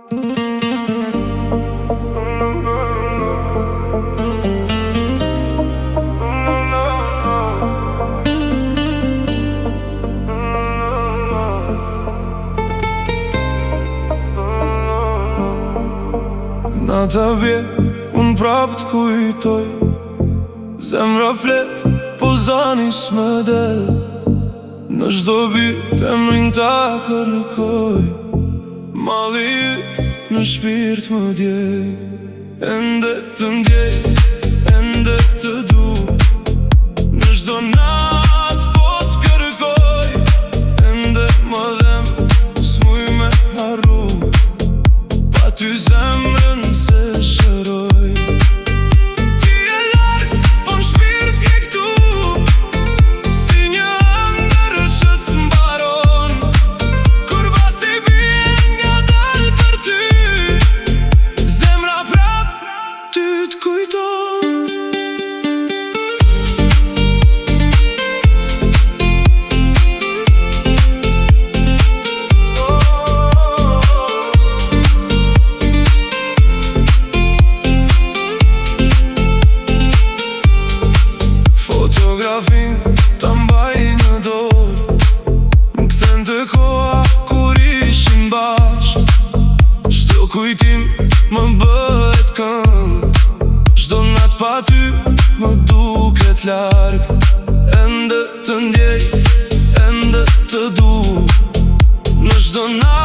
Na të bje, unë prap t'kujtoj. Zemra flet, po zani s'me del. Në çdo bit emrin ta kërkoj. Malli yt në shpirt më djej. Ende të ndjej, ende të du. Në çdo nat po t'kërkoj. Ende më dhem, s'muj me harru. Pa ty zemrën se shëroj. Ti e larg, po n'shpirt je këtu. Si një ëndër që s'mbaron. Kur basi bie nga dal për ty. Zemra prap ty t'kujton. Fotografin ta mbaj në dorë. M'kthen të koha kur ishim bashk. Çdo kujtim më bëhet këngë. Çdo nat pa ty më duket larg. Ende të ndjej, ende të du. Në çdo nat